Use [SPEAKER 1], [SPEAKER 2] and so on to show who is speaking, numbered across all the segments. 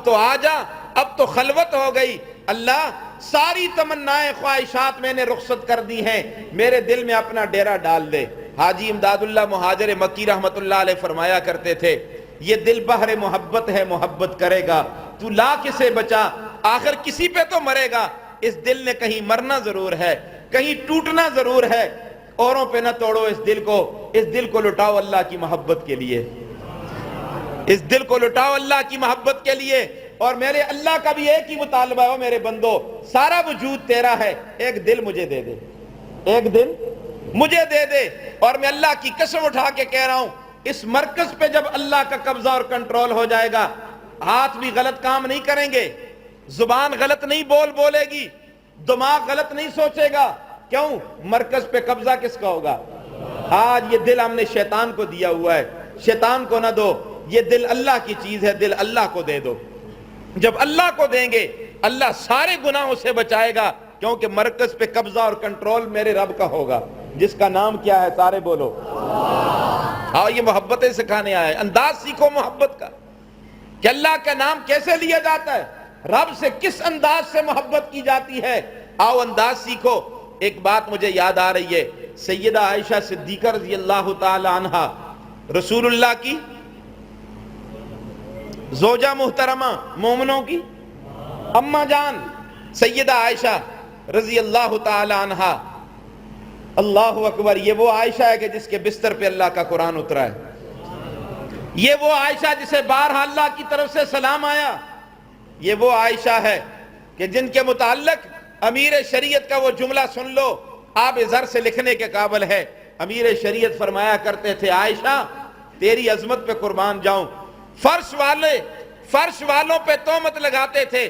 [SPEAKER 1] اب تو آ جا، اب تو خلوت ہو گئی، اللہ ساری تمنائیں خواہشات میں نے رخصت کر دی ہیں، میرے دل میں اپنا ڈیرا ڈال دے۔ حاجی امداد اللہ مہاجر مکی رحمت اللہ علیہ فرمایا کرتے تھے، یہ دل بحر محبت ہے، محبت کرے گا تو لا کسے بچا، آخر کسی پہ تو مرے گا۔ اس دل نے کہیں مرنا ضرور ہے، کہیں ٹوٹنا ضرور ہے، اوروں پہ نہ توڑو اس دل کو لٹاؤ اللہ کی محبت کے لیے، اس دل کو لٹاؤ اللہ کی محبت کے لیے۔ اور میرے اللہ کا بھی ایک ہی مطالبہ ہے، میرے بندو سارا وجود تیرا ہے، ایک دل مجھے دے دے، ایک دل مجھے دے دے۔ اور میں اللہ کی قسم اٹھا کے کہہ رہا ہوں، اس مرکز پہ جب اللہ کا قبضہ اور کنٹرول ہو جائے گا، ہاتھ بھی غلط کام نہیں کریں گے، زبان غلط نہیں بولے گی، دماغ غلط نہیں سوچے گا۔ کیوں؟ مرکز پہ قبضہ کس کا ہوگا؟ آج یہ دل ہم نے شیطان کو دیا ہوا ہے، شیطان کو نہ دو، یہ دل اللہ کی چیز ہے، دل اللہ کو دے دو۔ جب اللہ کو دیں گے اللہ سارے گناہوں سے بچائے گا، کیونکہ مرکز پہ قبضہ اور کنٹرول میرے رب کا ہوگا، جس کا نام کیا ہے؟ سارے بولو۔ ہاں، یہ محبتیں سکھانے آئے، انداز سیکھو محبت کا کہ اللہ کا نام کیسے لیا جاتا ہے، رب سے کس انداز سے محبت کی جاتی ہے، آؤ انداز سیکھو۔ ایک بات مجھے یاد آ رہی ہے، سیدہ عائشہ صدیقہ رضی اللہ تعالی عنہا، رسول اللہ کی زوجہ محترمہ، مومنوں کی اماں جان سیدہ عائشہ رضی اللہ تعالی عنہا، اللہ اکبر، یہ وہ عائشہ ہے کہ جس کے بستر پہ اللہ کا قرآن اترا ہے، یہ وہ عائشہ جسے بارہا اللہ کی طرف سے سلام آیا، یہ وہ عائشہ ہے کہ جن کے متعلق امیر شریعت کا وہ جملہ سن لو، آپ زر سے لکھنے کے قابل ہے۔ امیر شریعت فرمایا کرتے تھے، عائشہ تیری عظمت پہ قربان جاؤں، فرش والوں پہ تہمت لگاتے تھے،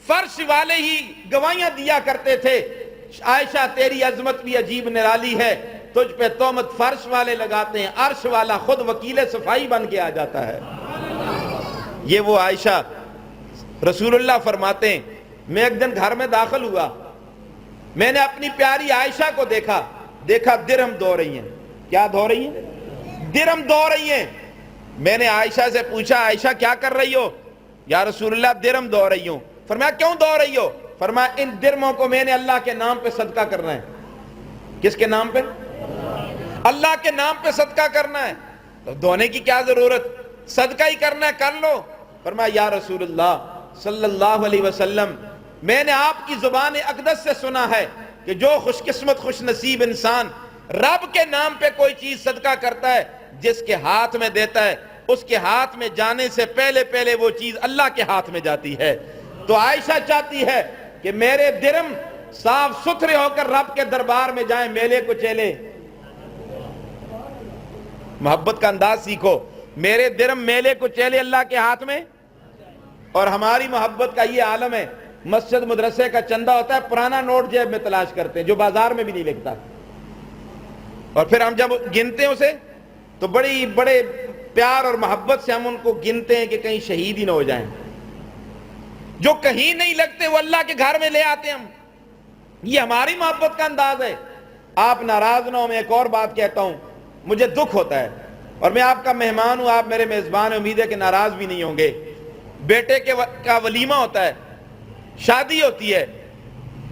[SPEAKER 1] فرش والے ہی گواہیاں دیا کرتے تھے، عائشہ تیری عظمت بھی عجیب نرالی ہے، تجھ پہ تہمت فرش والے لگاتے ہیں، عرش والا خود وکیل صفائی بن کے آ جاتا ہے۔ یہ وہ عائشہ، رسول اللہ فرماتے ہیں، میں ایک دن گھر میں داخل ہوا، میں نے اپنی پیاری عائشہ کو دیکھا درہم دھو رہی ہیں۔ کیا دھو رہی ہیں؟ درہم دھو رہی ہیں۔ میں نے عائشہ سے پوچھا، عائشہ کیا کر رہی ہو؟ یا رسول اللہ درہم دھو رہی ہوں۔ فرمایا کیوں دھو رہی ہو؟ فرمایا ان درہموں کو میں نے اللہ کے نام پہ صدقہ کرنا ہے۔ کس کے نام پہ؟ اللہ کے نام پہ صدقہ کرنا ہے، تو دھونے کی کیا ضرورت، صدقہ ہی کرنا ہے، کر لو۔ فرمایا یا رسول اللہ صلی اللہ علیہ وسلم، میں نے آپ کی زبان اقدس سے سنا ہے کہ جو خوش قسمت خوش نصیب انسان رب کے نام پہ کوئی چیز صدقہ کرتا ہے، جس کے ہاتھ میں دیتا ہے اس کے ہاتھ میں جانے سے پہلے وہ چیز اللہ کے ہاتھ میں جاتی ہے۔ تو عائشہ چاہتی ہے کہ میرے درہم صاف ستھرے ہو کر رب کے دربار میں جائیں، میلے کو چلے۔ محبت کا انداز سیکھو، میرے درہم میلے کو چلے اللہ کے ہاتھ میں۔ اور ہماری محبت کا یہ عالم ہے، مسجد مدرسے کا چندہ ہوتا ہے، پرانا نوٹ جیب میں تلاش کرتے ہیں جو بازار میں بھی نہیں لکھتا، اور پھر ہم جب گنتے ہیں اسے تو بڑے پیار اور محبت سے ہم ان کو گنتے ہیں کہ کہیں شہید ہی نہ ہو جائیں۔ جو کہیں نہیں لگتے وہ اللہ کے گھر میں لے آتے ہیں ہم، یہ ہماری محبت کا انداز ہے۔ آپ ناراض نہ ہو، میں ایک اور بات کہتا ہوں، مجھے دکھ ہوتا ہے، اور میں آپ کا مہمان ہوں، آپ میرے میزبان ہیں، امید ہے کہ ناراض بھی نہیں ہوں گے۔ بیٹے کا ولیمہ ہوتا ہے، شادی ہوتی ہے،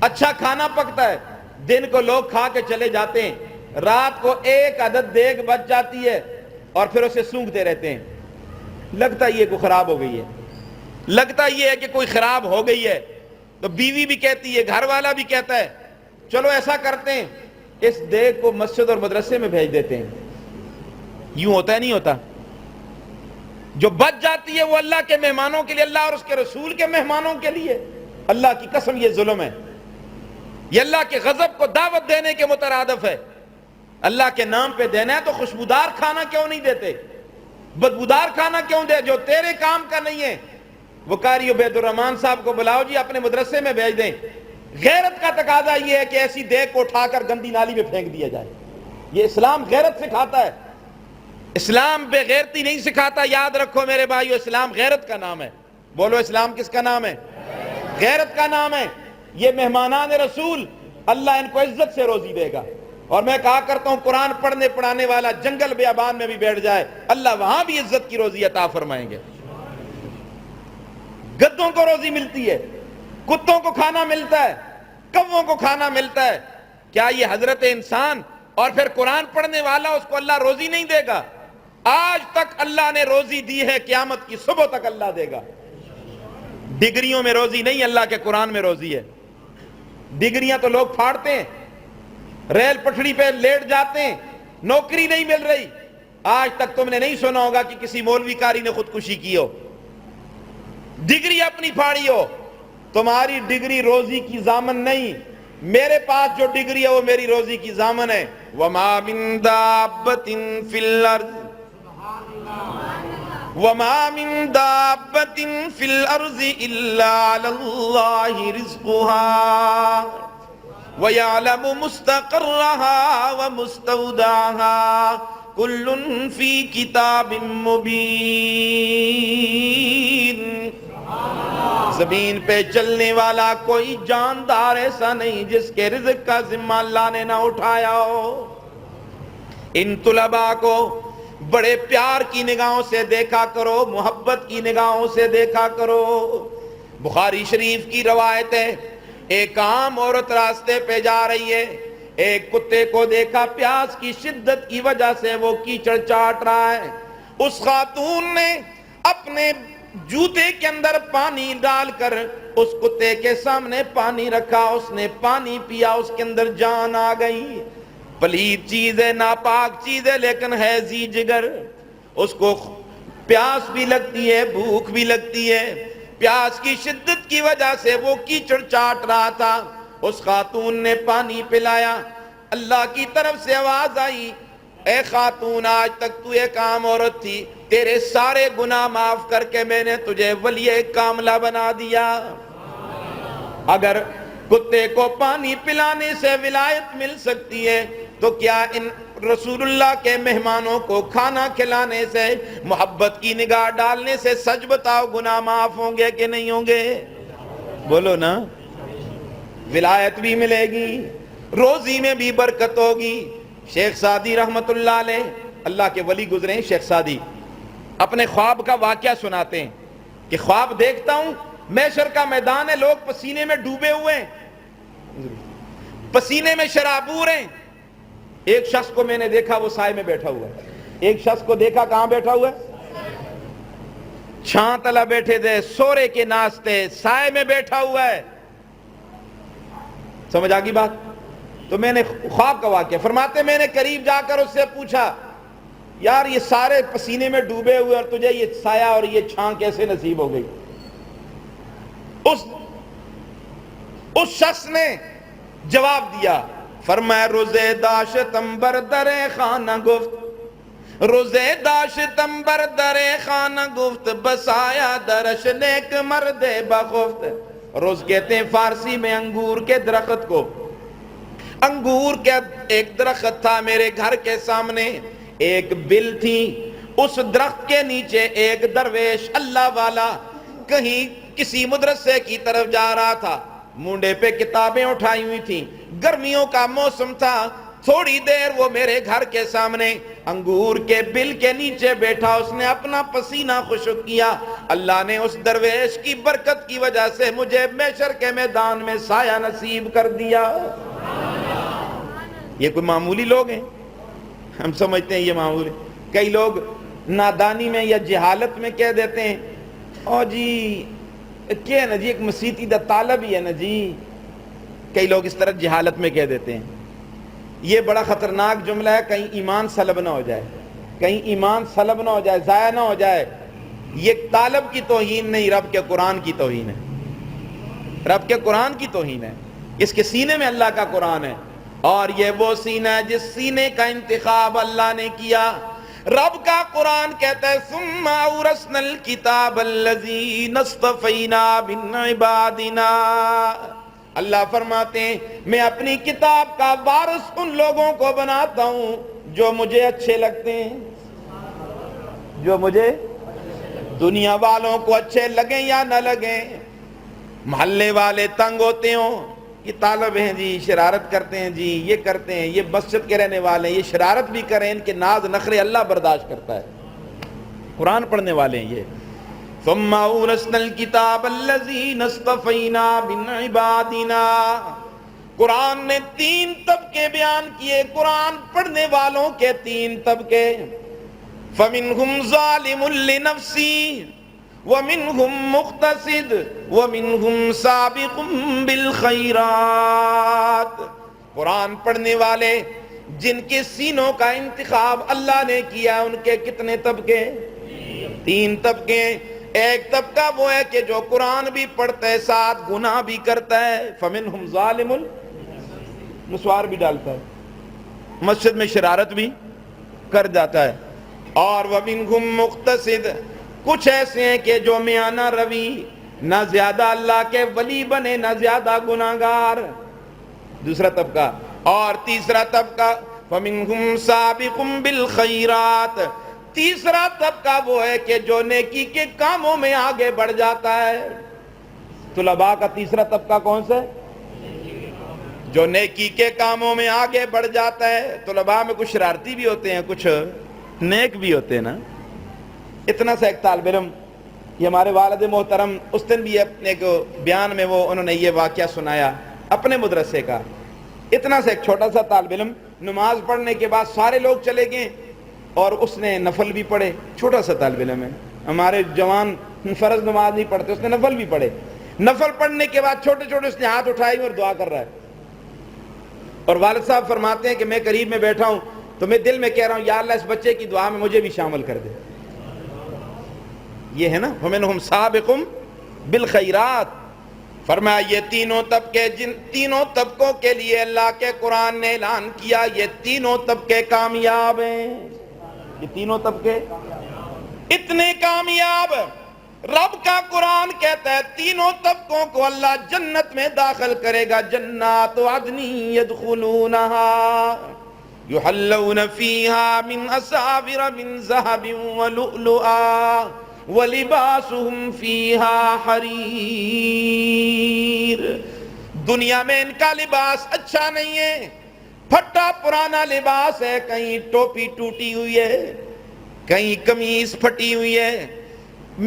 [SPEAKER 1] اچھا کھانا پکتا ہے، دن کو لوگ کھا کے چلے جاتے ہیں، رات کو ایک عدد دیگ بچ جاتی ہے اور پھر اسے سونگتے رہتے ہیں، لگتا یہ کوئی خراب ہو گئی ہے، لگتا یہ ہے کہ کوئی خراب ہو گئی ہے، تو بیوی بھی کہتی ہے، گھر والا بھی کہتا ہے، چلو ایسا کرتے ہیں اس دیگ کو مسجد اور مدرسے میں بھیج دیتے ہیں۔ یوں ہوتا ہے نہیں ہوتا؟ جو بچ جاتی ہے وہ اللہ کے مہمانوں کے لیے، اللہ اور اس کے رسول کے مہمانوں کے لیے۔ اللہ کی قسم یہ ظلم ہے، یہ اللہ کے غضب کو دعوت دینے کے مترادف ہے۔ اللہ کے نام پہ دینا ہے تو خوشبودار کھانا کیوں نہیں دیتے، بدبودار کھانا کیوں دے جو تیرے کام کا نہیں ہے؟ وہ قاری عبید الرحمن صاحب کو بلاؤ جی، اپنے مدرسے میں بھیج دیں۔ غیرت کا تقاضا یہ ہے کہ ایسی دیگ کو اٹھا کر گندی نالی میں پھینک دیا جائے۔ یہ اسلام غیرت سکھاتا ہے، اسلام بے غیرتی نہیں سکھاتا۔ یاد رکھو میرے بھائیو، اسلام غیرت کا نام ہے۔ بولو اسلام کس کا نام ہے؟ غیرت کا نام ہے۔ یہ مہمانان رسول، اللہ ان کو عزت سے روزی دے گا۔ اور میں کہا کرتا ہوں، قرآن پڑھنے پڑھانے والا جنگل بیابان میں بھی بیٹھ جائے، اللہ وہاں بھی عزت کی روزی عطا فرمائیں گے۔ گدوں کو روزی ملتی ہے، کتوں کو کھانا ملتا ہے، کووں کو کھانا ملتا ہے، کیا یہ حضرت انسان اور پھر قرآن پڑھنے والا اس کو اللہ روزی نہیں دے گا؟ آج تک اللہ نے روزی دی ہے، قیامت کی صبح تک اللہ دے گا۔ ڈگریوں میں روزی نہیں، اللہ کے قرآن میں روزی ہے۔ ڈگریاں تو لوگ پھاڑتے ہیں، ریل پٹڑی پہ لیٹ جاتے ہیں، نوکری نہیں مل رہی۔ آج تک تم نے نہیں سنا ہوگا کہ کسی مولوی کاری نے خودکشی کی ہو، ڈگری اپنی پھاڑی ہو۔ تمہاری ڈگری روزی کی ضامن نہیں، میرے پاس جو ڈگری ہے وہ میری روزی کی ضامن ہے۔ وَمَا مِن دَابَّةٍ فِي الْأَرْضِ وَمَا مِن دَابَّةٍ فِي الْأَرْضِ إِلَّا عَلَى اللَّهِ رِزْقُهَا وَيَعْلَمُ مُسْتَقَرَّهَا وَمُسْتَوْدَعَهَا كُلٌّ فِي كِتَابٍ مُبِينٍ۔ زمین پہ چلنے والا کوئی جاندار ایسا نہیں جس کے رزق کا ذمہ اللہ نے نہ اٹھایا ہو۔ ان طلباء کو بڑے پیار کی نگاہوں سے دیکھا کرو، محبت کی نگاہوں سے دیکھا کرو۔ بخاری شریف کی روایت ہے، ایک عام عورت راستے پہ جا رہی ہے، ایک کتے کو دیکھا، پیاس کی شدت کی وجہ سے وہ کیچڑ چاٹ رہا ہے۔ اس خاتون نے اپنے جوتے کے اندر پانی ڈال کر اس کتے کے سامنے پانی رکھا، اس نے پانی پیا، اس کے اندر جان آ گئی۔ پلید چیز ہے، ناپاک چیز ہے، لیکن ہے ذی جگر۔ اس کو پیاس بھی لگتی ہے، بھوک بھی لگتی ہے۔ پیاس کی شدت کی وجہ سے وہ کیچڑ چاٹ رہا تھا۔ اس خاتون نے پانی پلایا، اللہ کی طرف سے آواز آئی، اے خاتون، آج تک تو ایک عام عورت تھی، تیرے سارے گناہ معاف کر کے میں نے تجھے ولی کاملہ بنا دیا۔ اگر کتے کو پانی پلانے سے ولایت مل سکتی ہے تو کیا ان رسول اللہ کے مہمانوں کو کھانا کھلانے سے، محبت کی نگاہ ڈالنے سے، سچ بتاؤ گناہ معاف ہوں گے کہ نہیں ہوں گے؟ بولو نا۔ ولایت بھی ملے گی، روزی میں بھی برکت ہوگی۔ شیخ سعدی رحمت اللہ علیہ، اللہ کے ولی گزرے ہیں شیخ سعدی، اپنے خواب کا واقعہ سناتے ہیں کہ خواب دیکھتا ہوں، محشر کا میدان ہے، لوگ پسینے میں ڈوبے ہوئے ہیں، پسینے میں شرابور ہیں۔ ایک شخص کو میں نے دیکھا، وہ سائے میں بیٹھا ہوا ہے۔ ایک شخص کو دیکھا، کہاں بیٹھا ہوا ہے؟ چھاں تلا بیٹھے تھے، سورے کے ناستے، سائے میں بیٹھا ہوا ہے۔ سمجھ آگی بات؟ تو میں نے خواب کا واقعہ فرماتے، میں نے قریب جا کر اس سے پوچھا، یار یہ سارے پسینے میں ڈوبے ہوئے اور تجھے یہ سایہ اور یہ چھاں کیسے نصیب ہو گئی؟ اس شخص نے جواب دیا، فرمایا روزے داشتم بر در خانہ گفت، روزے داشتم بر در خانہ گفت، بسایا درش نیک مرد بخفت۔ روز کہتے ہیں فارسی میں انگور کے درخت کو۔ انگور کے ایک درخت تھا میرے گھر کے سامنے، ایک بل تھی، اس درخت کے نیچے ایک درویش اللہ والا کہیں کسی مدرسے کی طرف جا رہا تھا، مونڈے پہ کتابیں اٹھائی ہوئی تھیں، گرمیوں کا موسم تھا۔ تھوڑی دیر وہ میرے گھر کے سامنے انگور کے بل کے نیچے بیٹھا، اس نے اپنا پسینہ خشک کیا۔ اللہ نے اس درویش کی برکت کی وجہ سے مجھے محشر کے میدان میں سایہ نصیب کر دیا۔ یہ کوئی معمولی لوگ ہیں؟ ہم سمجھتے ہیں یہ معمولی۔ کئی لوگ نادانی میں یا جہالت میں کہہ دیتے ہیں، او جی کیا ہے نا جی، ایک مسیحی دا طالب ہی ہے نا جی۔ کئی لوگ اس طرح جہالت میں کہہ دیتے ہیں۔ یہ بڑا خطرناک جملہ ہے، کہیں ایمان سلب نہ ہو جائے، کہیں ایمان سلب نہ ہو جائے، ضائع نہ ہو جائے۔ یہ طالب کی توہین نہیں، رب کے قرآن کی توہین ہے، رب کے قرآن کی توہین ہے۔ اس کے سینے میں اللہ کا قرآن ہے، اور یہ وہ سینہ ہے جس سینے کا انتخاب اللہ نے کیا۔ رب کا قرآن کہتا ہے ثم اورثنا الکتاب الذین اصطفینا من عبادنا۔ اللہ فرماتے ہیں میں اپنی کتاب کا وارث ان لوگوں کو بناتا ہوں جو مجھے اچھے لگتے ہیں، جو مجھے، دنیا والوں کو اچھے لگیں یا نہ لگیں، محلے والے تنگ ہوتے ہوں، یہ طالب ہیں جی، شرارت کرتے ہیں جی، یہ کرتے ہیں، یہ مسجد کے رہنے والے ہیں، یہ شرارت بھی کریں، ان کے ناز نخرے اللہ برداشت کرتا ہے۔ قرآن پڑھنے والے ہیں یہ۔ ثم اورثنا الكتاب الذين اصطفينا من عبادنا. قرآن نے 3 طبقے بیان کیے، قرآن پڑھنے والوں کے 3 طبقے. فمنهم ظالم لنفسه ومنهم مقتصد ومنهم سابق بالخیرات. قرآن پڑھنے والے جن کے سینوں کا انتخاب اللہ نے کیا، ان کے کتنے طبقے؟ 3 طبقے. ایک طبقہ وہ ہے کہ جو قرآن بھی پڑھتا ہے ساتھ گناہ بھی کرتا ہے. فمنهم ظالم، مسوار بھی ڈالتا ہے، مسجد میں شرارت بھی کر جاتا ہے. اور وَمِنْهُمْ مُقْتَصِدٌ، کچھ ایسے ہیں کہ جو میانہ روی، نہ زیادہ اللہ کے ولی بنے نہ زیادہ گناہگار. دوسرا طبقہ. اور تیسرا طبقہ فَمِنْهُمْ سَابِقٌ بِالْخَيْرَاتِ، تیسرا طبقہ وہ ہے کہ جو نیکی کے کاموں میں آگے بڑھ جاتا ہے. طلباء کا تیسرا طبقہ کون سا ہے؟ جو نیکی کے کاموں میں آگے بڑھ جاتا ہے. طلباء میں کچھ شرارتی بھی ہوتے ہیں، کچھ نیک بھی ہوتے ہیں نا. اتنا سا ایک طالب علم، یہ ہمارے والد محترم اس دن بھی اپنے بیان میں انہوں نے یہ واقعہ سنایا اپنے مدرسے کا. اتنا سا ایک چھوٹا سا طالب علم نماز پڑھنے کے بعد سارے لوگ چلے گئے اور اس نے نفل بھی پڑھے. چھوٹا سا طالب علم ہے، ہمارے جوان فرض نماز نہیں پڑھتے، اس نے نفل بھی پڑھے. نفل پڑھنے کے بعد چھوٹے چھوٹے اس نے ہاتھ اٹھائی اور دعا کر رہا ہے. اور والد صاحب فرماتے ہیں کہ میں قریب میں بیٹھا ہوں تو میں دل میں کہہ رہا ہوں یا اللہ اس بچے کی دعا میں مجھے بھی شامل کر دے. یہ ہے نا وَمِنْهُمْ سَابِقٌ بِالْخَيْرَاتِ. فرمایا یہ تینوں طبقے، جن تینوں طبقوں کے لیے اللہ کے قرآن نے اعلان کیا یہ تینوں طبقے کامیاب ہیں. یہ تینوں طبقے اتنے کامیاب، رب کا قرآن کہتا ہے تینوں طبقوں کو اللہ جنت میں داخل کرے گا. جنات عدن يدخلونها يحلون فيها من أساور من ذهب ولؤلؤا وَلِبَاسُهُمْ فِيهَا حَرِيرٌ. دنیا میں ان کا لباس اچھا نہیں ہے، پھٹا پرانا لباس ہے، کہیں ٹوپی ٹوٹی ہوئی ہے، کہیں قمیص پھٹی ہوئی ہے،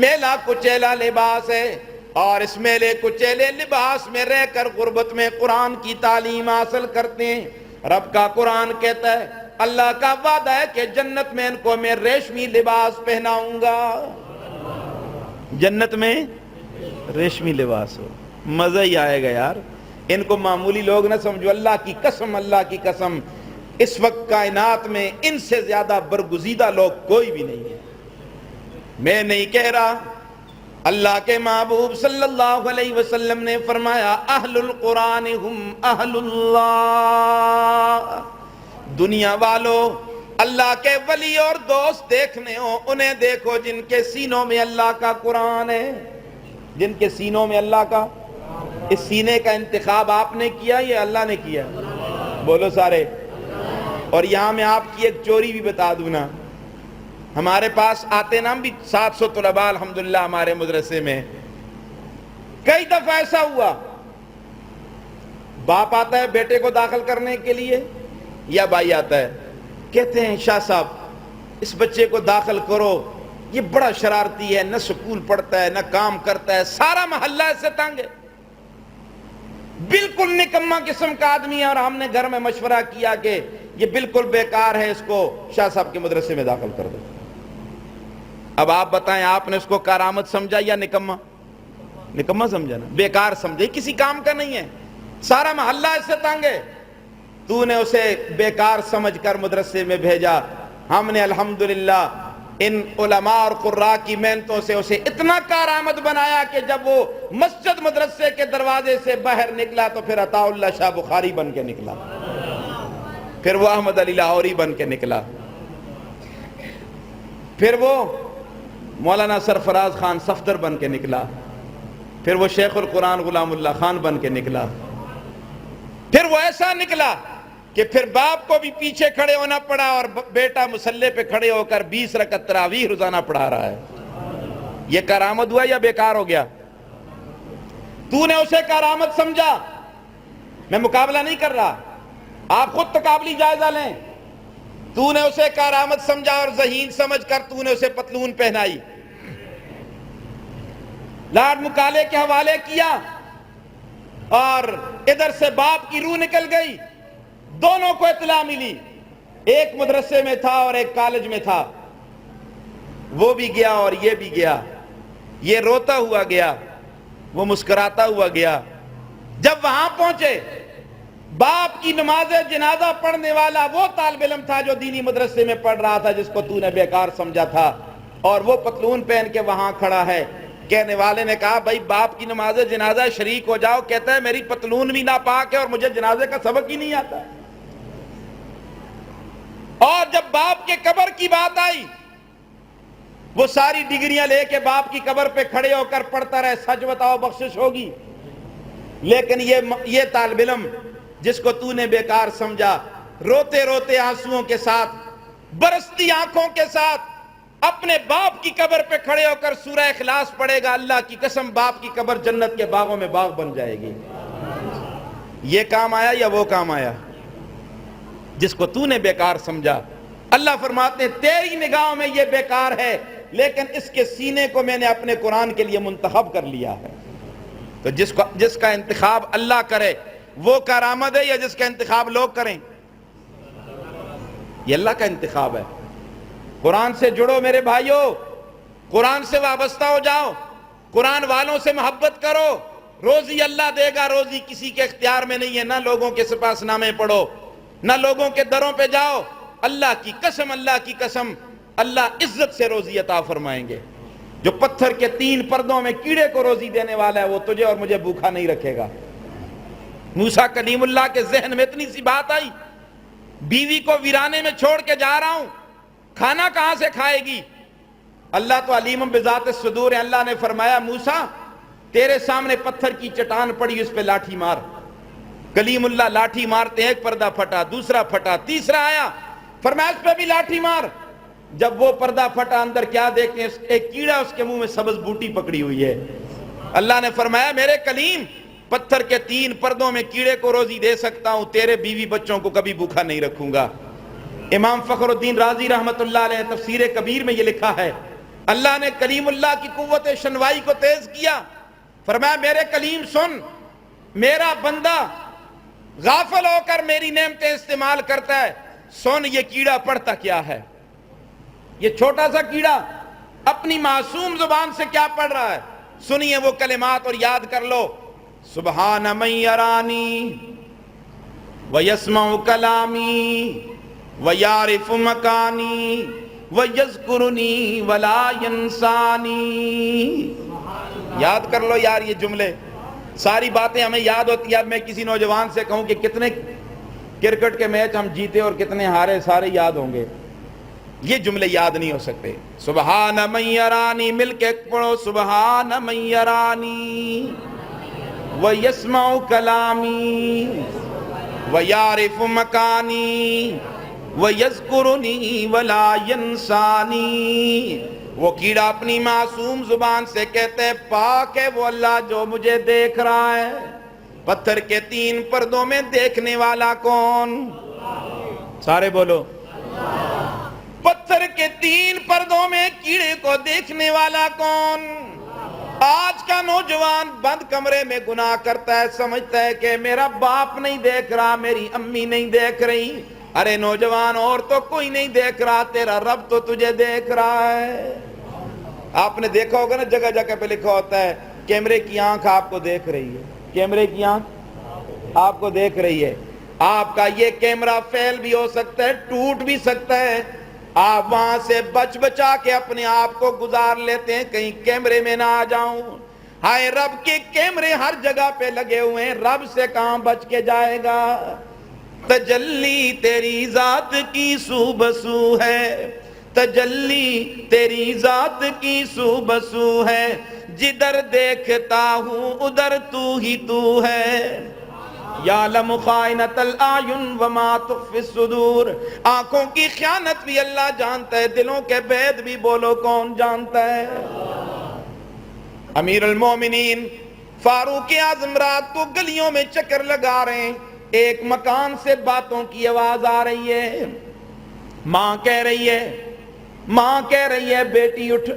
[SPEAKER 1] میلا کچیلا لباس ہے. اور اس میلے کچیلے لباس میں رہ کر غربت میں قرآن کی تعلیم حاصل کرتے ہیں. رب کا قرآن کہتا ہے اللہ کا وعدہ ہے کہ جنت میں ان کو میں ریشمی لباس پہناؤں گا. جنت میں ریشمی لباس ہو، مزہ ہی آئے گا یار. ان کو معمولی لوگ نہ سمجھو، اللہ کی قسم، اللہ کی قسم اس وقت کائنات میں ان سے زیادہ برگزیدہ لوگ کوئی بھی نہیں ہے. میں نہیں کہہ رہا، اللہ کے محبوب صلی اللہ علیہ وسلم نے فرمایا اہل القرآن ہم اہل اللہ. دنیا والوں اللہ کے ولی اور دوست دیکھنے ہو انہیں دیکھو جن کے سینوں میں اللہ کا قرآن ہے. جن کے سینوں میں اللہ کا، اس سینے کا انتخاب آپ نے کیا یا اللہ نے کیا؟ بولو سارے. اور یہاں میں آپ کی ایک چوری بھی بتا دوں نا، ہمارے پاس آتے نا بھی 700 طلباء الحمدللہ ہمارے مدرسے میں. کئی دفعہ ایسا ہوا باپ آتا ہے بیٹے کو داخل کرنے کے لیے یا بھائی آتا ہے، کہتے ہیں شاہ صاحب اس بچے کو داخل کرو، یہ بڑا شرارتی ہے، نہ سکول پڑھتا ہے نہ کام کرتا ہے، سارا محلہ ایسے تنگ ہے، بالکل نکما قسم کا آدمی ہے. اور ہم نے گھر میں مشورہ کیا کہ یہ بالکل بیکار ہے، اس کو شاہ صاحب کے مدرسے میں داخل کر دو. اب آپ بتائیں آپ نے اس کو کارآمد سمجھا یا نکما؟ نکما سمجھا نا، بیکار سمجھے، کسی کام کا نہیں ہے، سارا محلہ ایسے تنگ ہے. تو نے اسے بیکار سمجھ کر مدرسے میں بھیجا. ہم نے الحمدللہ ان علماء اور قراء کی محنتوں سے اسے اتنا کارآمد بنایا کہ جب وہ مسجد مدرسے کے دروازے سے باہر نکلا تو پھر عطا اللہ شاہ بخاری بن کے نکلا، پھر وہ احمد علی لاہوری بن کے نکلا، پھر وہ مولانا سرفراز خان صفدر بن کے نکلا، پھر وہ شیخ القرآن غلام اللہ خان بن کے نکلا. پھر وہ ایسا نکلا کہ پھر باپ کو بھی پیچھے کھڑے ہونا پڑا اور بیٹا مسلح پہ کھڑے ہو کر 20 رکعت تراویح روزانہ پڑھا رہا ہے. یہ کارآمد ہوا یا بیکار ہو گیا؟ تو نے اسے کارآمد سمجھا. میں مقابلہ نہیں کر رہا، آپ خود تقابلی جائزہ لیں. تو نے اسے کارآمد سمجھا اور ذہین سمجھ کر تو نے اسے پتلون پہنائی. لاڈ مکالے کے حوالے کیا اور ادھر سے باپ کی روح نکل گئی. دونوں کو اطلاع ملی, ایک مدرسے میں تھا اور ایک کالج میں تھا. وہ بھی گیا اور یہ بھی گیا. یہ روتا ہوا گیا, وہ مسکراتا ہوا گیا. جب وہاں پہنچے, باپ کی نماز جنازہ پڑھنے والا وہ طالب علم تھا جو دینی مدرسے میں پڑھ رہا تھا, جس کو تو نے بیکار سمجھا تھا, اور وہ پتلون پہن کے وہاں کھڑا ہے. کہنے والے نے کہا بھائی باپ کی نماز جنازہ شریک ہو جاؤ. کہتا ہے میری پتلون بھی ناپاک ہے اور مجھے جنازے کا سبق ہی نہیں آتا. اور جب باپ کے قبر کی بات آئی, وہ ساری ڈگریاں لے کے باپ کی قبر پہ کھڑے ہو کر پڑھتا رہے, سچ بتاؤ بخشش ہوگی. لیکن یہ طالب علم جس کو تو نے بیکار سمجھا, روتے روتے آنسوؤں کے ساتھ, برستی آنکھوں کے ساتھ اپنے باپ کی قبر پہ کھڑے ہو کر سورہ اخلاص پڑھے گا. اللہ کی قسم باپ کی قبر جنت کے باغوں میں باغ بن جائے گی. یہ کام آیا یا وہ کام آیا جس کو تو نے بیکار سمجھا؟ اللہ فرماتے ہیں تیری نگاہوں میں یہ بیکار ہے, لیکن اس کے سینے کو میں نے اپنے قرآن کے لیے منتخب کر لیا ہے. تو جس کا انتخاب اللہ کرے وہ کارآمد ہے, یا جس کا انتخاب لوگ کریں؟ یہ اللہ کا انتخاب ہے. قرآن سے جڑو میرے بھائیو, قرآن سے وابستہ ہو جاؤ, قرآن والوں سے محبت کرو. روزی اللہ دے گا, روزی کسی کے اختیار میں نہیں ہے. نہ لوگوں کے سپاس نامے پڑھو, نہ لوگوں کے دروں پہ جاؤ. اللہ کی قسم, اللہ کی قسم, اللہ عزت سے روزی عطا فرمائیں گے. جو پتھر کے 3 پردوں میں کیڑے کو روزی دینے والا ہے, وہ تجھے اور مجھے بھوکا نہیں رکھے گا. موسیٰ کلیم اللہ کے ذہن میں اتنی سی بات آئی, بیوی کو ویرانے میں چھوڑ کے جا رہا ہوں, کھانا کہاں سے کھائے گی؟ اللہ تو علیم بذات الصدور ہے. اللہ نے فرمایا موسیٰ تیرے سامنے پتھر کی چٹان پڑی, اس پہ لاٹھی مار. کلیم اللہ لاٹھی مارتے, ایک پردہ پھٹا, دوسرا پھٹا, تیسرا آیا, فرمایا اس پہ بھی لاٹھی مار. جب وہ پردہ پھٹا, اندر کیا دیکھتے ہیں؟ ایک کیڑا اس کے منہ میں سبز بوٹی پکڑی ہوئی ہے. اللہ نے فرمایا میرے کلیم پتھر کے 3 پردوں میں کیڑے کو روزی دے سکتا ہوں, تیرے بیوی بچوں کو کبھی بھوکا نہیں رکھوں گا. امام فخر الدین رازی رحمت اللہ علیہ تفسیر کبیر میں یہ لکھا ہے, اللہ نے کلیم اللہ کی قوت شنوائی کو تیز کیا. فرمایا میرے کلیم سن, میرا بندہ غافل ہو کر میری نعمتیں استعمال کرتا ہے. سن یہ کیڑا پڑھتا کیا ہے, یہ چھوٹا سا کیڑا اپنی معصوم زبان سے کیا پڑھ رہا ہے. سنیے وہ کلمات اور یاد کر لو. سبحان من یرانی ویسمع کلامی ویعرف مکانی ویذکرنی ولا ینسانی. یاد کر لو یار یہ جملے, ساری باتیں ہمیں یاد ہوتی ہیں. اب میں کسی نوجوان سے کہوں کہ کتنے کرکٹ کے میچ ہم جیتے اور کتنے ہارے, سارے یاد ہوں گے, یہ جملے یاد نہیں ہو سکتے. سبحان من یرانی, مل کے پڑھو, سبحان من یرانی ویسمع کلامی ویعرف مکانی ویذکرنی ولا ینسانی. وہ کیڑا اپنی معصوم زبان سے کہتے ہیں پاک ہے وہ اللہ جو مجھے دیکھ رہا ہے. پتھر کے 3 پردوں میں دیکھنے والا کون؟ سارے بولو. پتھر کے 3 پردوں میں کیڑے کو دیکھنے والا کون؟ آج کا نوجوان بند کمرے میں گناہ کرتا ہے, سمجھتا ہے کہ میرا باپ نہیں دیکھ رہا, میری امی نہیں دیکھ رہی. ارے نوجوان, اور تو کوئی نہیں دیکھ رہا, تیرا رب تو تجھے دیکھ رہا ہے. آپ نے دیکھا ہوگا نا, جگہ جگہ پہ لکھا ہوتا ہے کیمرے کی آنکھ آپ کو دیکھ رہی ہے, کیمرے کی آنکھ آپ کو دیکھ رہی ہے. آپ کا یہ کیمرہ فیل بھی ہو سکتا ہے, ٹوٹ بھی سکتا ہے. آپ وہاں سے بچ بچا کے اپنے آپ کو گزار لیتے ہیں, کہیں کیمرے میں نہ آ جاؤں. ہائے رب کے کیمرے ہر جگہ پہ لگے ہوئے ہیں, رب سے کہاں بچ کے جائے گا. تجلی تیری ذات کی سو بسو ہے, تجلی تیری ذات کی سو بسو ہے, جدھر دیکھتا ہوں ادھر تو ہی تو ہے. یعلم خائنۃ الاعین وما تخفی الصدور. آنکھوں کی خیانت بھی اللہ جانتا ہے, دلوں کے بید بھی بولو کون جانتا ہے. امیر المومنین فاروق اعظم رات کو گلیوں میں چکر لگا رہے ہیں, ایک مکان سے باتوں کی آواز آ رہی ہے. ماں کہہ رہی ہے بیٹی اٹھ,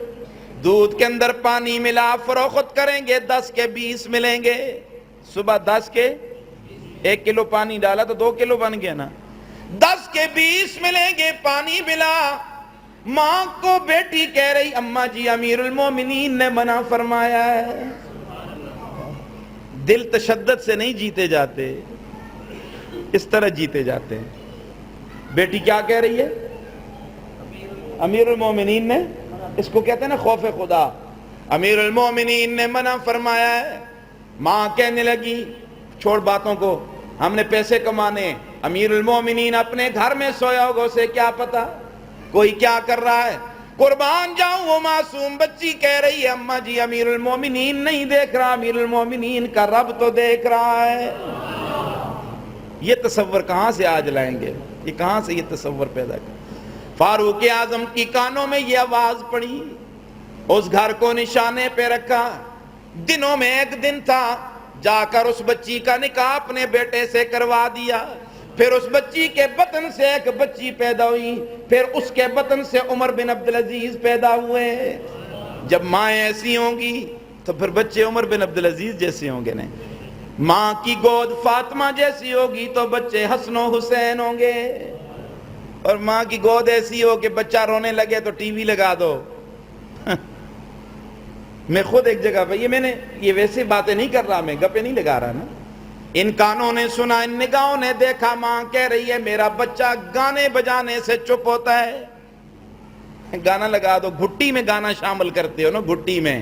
[SPEAKER 1] دودھ کے اندر پانی ملا فروخت کریں گے 10 کے 20 ملیں گے. صبح 10 کے 1 کلو پانی ڈالا تو 2 کلو بن گیا نا. 10 کے 20 ملیں گے. پانی ملا. ماں کو بیٹی کہہ رہی اماں جی امیر المومنین نے منع فرمایا ہے. دل تشدد سے نہیں جیتے جاتے, اس طرح جیتے جاتے ہیں. بیٹی کیا کہہ رہی ہے؟ امیر المومنین نے, اس کو کہتے ہیں نا خوف خدا, امیر المومنین نے منع فرمایا ہے. ماں کہنے لگی چھوڑ باتوں کو, ہم نے پیسے کمانے. امیر المومنین اپنے گھر میں سویا ہوگا, اسے کیا پتا کوئی کیا کر رہا ہے. قربان جاؤں وہ معصوم بچی کہہ رہی ہے اماں جی امیر المومنین نہیں دیکھ رہا, امیر المومنین کا رب تو دیکھ رہا ہے. یہ تصور کہاں سے آج لائیں گے؟ یہ کہاں سے یہ تصور پیدا کر؟ فاروق اعظم کی کانوں میں یہ آواز پڑی, اس گھر کو نشانے پہ رکھا. دنوں میں ایک دن تھا, جا کر اس بچی کا نکاح اپنے بیٹے سے کروا دیا. پھر اس بچی کے بطن سے ایک بچی پیدا ہوئی, پھر اس کے بطن سے عمر بن عبدالعزیز پیدا ہوئے. جب مائیں ایسی ہوں گی تو پھر بچے عمر بن عبدالعزیز جیسے ہوں گے. نہیں, ماں کی گود فاطمہ جیسی ہوگی تو بچے حسن و حسین ہوں گے. اور ماں کی گود ایسی ہو کہ بچہ رونے لگے تو ٹی وی لگا دو. میں خود ایک جگہ پہ, یہ ویسے باتیں نہیں کر رہا, میں گپے نہیں لگا رہا نا. ان کانوں نے سنا, ان نگاہوں نے دیکھا, ماں کہہ رہی ہے میرا بچہ گانے بجانے سے چپ ہوتا ہے. گانا لگا دو, گھٹی میں گانا شامل کرتے ہو نا, گھٹی میں.